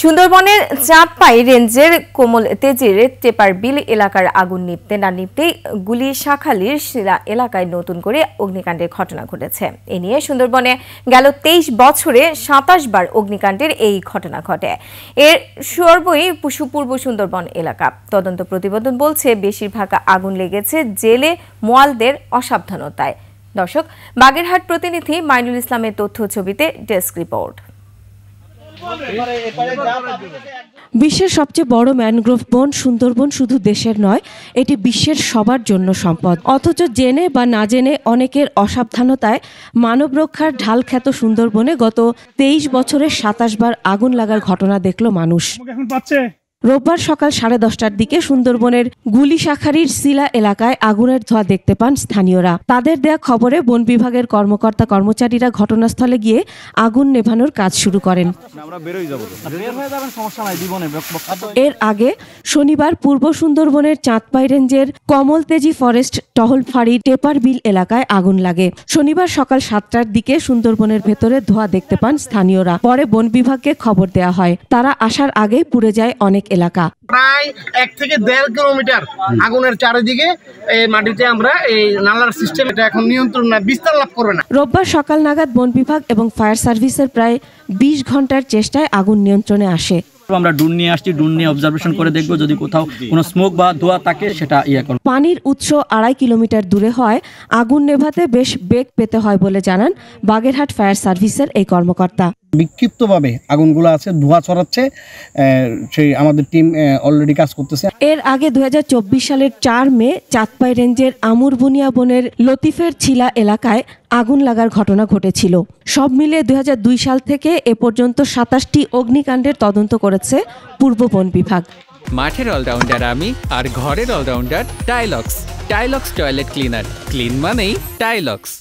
সুন্দরবনের চাঁদপাই রেঞ্জের কোমল তেজির টেপার বিল এলাকার আগুন নিভতে না নিভতেই গুলিশাখালীর শিলা এলাকায় নতুন করে অগ্নিকাণ্ডের ঘটনা ঘটেছে। এ নিয়ে সুন্দরবনে গেল 23 বছরে 27 বার অগ্নিকাণ্ডের এই ঘটনা ঘটে। এর সর্বই পূর্ব সুন্দরবন এলাকা। তদন্ত প্রতিবেদন বলছে বেশিরভাগ আগুন লেগেছে জেলে মোয়ালদের অসাবধানতায়। দর্শক, বাগেরহাট প্রতিনিধি মাইনুল ইসলামের তথ্য ছবিতে ডেস্ক রিপোর্ট। বিশ্বের সবচেয়ে বড় ম্যানগ্রোভ বন সুন্দরবন শুধু দেশের নয়, এটি বিশ্বের সবার জন্য সম্পদ। অথচ জেনে বা না জেনে অনেকের অসাবধানতায় মানব রক্ষার ঢালখ্যাত সুন্দরবনে গত 23 বছরে 27 বার আগুন লাগার ঘটনা দেখল মানুষ। রোববার সকাল 10:30টার দিকে সুন্দরবনের গুলিশাখালীর শিলা এলাকায় আগুনের ধোঁয়া দেখতে পান স্থানীয়রা। তাদের দেয়া খবরে বন বিভাগের কর্মকর্তা কর্মচারীরা ঘটনাস্থলে গিয়ে আগুন নেভানোর কাজ শুরু করেন। এর আগে শনিবার পূর্ব সুন্দরবনের চাঁদপাই রেঞ্জের কমলতেজি ফরেস্ট টহল ফাঁড়ি টেপার বিল এলাকায় আগুন লাগে। শনিবার সকাল 7টার দিকে সুন্দরবনের ভেতরে ধোঁয়া দেখতে পান স্থানীয়রা। পরে বন বিভাগকে খবর দেয়া হয়। তারা আসার আগেই পুড়ে যায় অনেক এলাকা। প্রায় 1 থেকে 1.5 কিলোমিটার আগুনের চারিদিকে মাটিতে আমরা এই নালার সিস্টেম, এটা এখন নিয়ন্ত্রণ না, বিস্তার লাভ করবে না। রোববার সকাল নাগাদ বন বিভাগ এবং ফায়ার সার্ভিসের প্রায় 20 ঘন্টার চেষ্টায় আগুন নিয়ন্ত্রণে আসে। আমরা ড্রোন নিয়ে আসছি, ড্রোন নিয়ে অবজারভেশন করে দেখব, যদি কোথাও কোনো স্মোক বা ধোঁয়া থাকে সেটা করব। পানির উৎস 2.5 কিলোমিটার দূরে হয় আগুন নেভাতে বেশ বেগ পেতে হয় বলে জানান বাগেরহাট ফায়ার সার্ভিসের এই কর্মকর্তা। বিক্ষিপ্তভাবে আগুনগুলো আছে, ধোঁয়া ছড়াচ্ছে, সেই আমাদের টিম অলরেডি কাজ করতেছে। এর আগে 2024 সালের 4 মে চাঁদপাই রেঞ্জের আমুরবুনিয়া বনের লতিফের ছিলা এলাকায় আগুন লাগার ঘটনা ঘটেছিল। সব মিলে 2002 সাল থেকে এ পর্যন্ত 27টি অগ্নিকাণ্ডের তদন্ত করেছে পূর্ব বন বিভাগ। মাঠের অলরাউন্ডার আমি, আর ঘরের all rounder Tilex. Tilex toilet cleaner, clean মানেই টাইলক্স।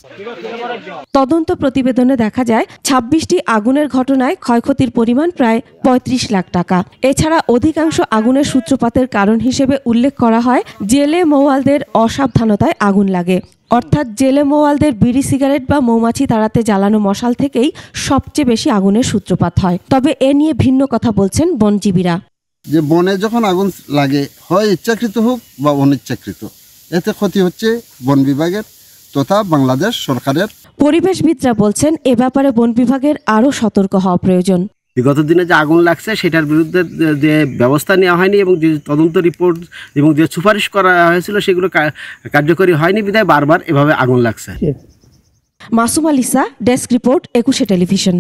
তদন্ত প্রতিবেদনে দেখা যায় 26টি আগুনের ঘটনায় ক্ষয়ক্ষতির পরিমাণ প্রায় 35 লাখ টাকা। এছাড়া অধিকাংশ আগুনের সূত্রপাতের কারণ হিসেবে উল্লেখ করা হয় জেলে মৌয়ালদের অসাবধানতায় আগুন লাগে। অর্থাৎ জেলে মৌয়ালদের বিড়ি সিগারেট বা মৌমাছি তাড়াতে জ্বালানো মশাল থেকেই সবচেয়ে বেশি আগুনের সূত্রপাত হয়। তবে এ নিয়ে ভিন্ন কথা বলছেন বনজীবীরা। যে বনে যখন আগুন লাগে, হয় ইচ্ছাকৃত হোক বা অনিচ্ছাকৃত, এতে ক্ষতি হচ্ছে বন বিভাগের তথা বাংলাদেশ সরকারের। পরিবেশবিদরা বলছেন এ ব্যাপারে বন বিভাগের আরও সতর্ক হওয়া প্রয়োজন। বিগত দিনে যে আগুন লাগছে সেটার বিরুদ্ধে যে ব্যবস্থা নেওয়া হয়নি এবং যে তদন্ত রিপোর্ট এবং যে সুপারিশ করা হয়েছিল সেগুলো কার্যকরী হয়নি বিধায় বারবার এভাবে আগুন লাগছে। Masuma Lisa, desk report, 21 television.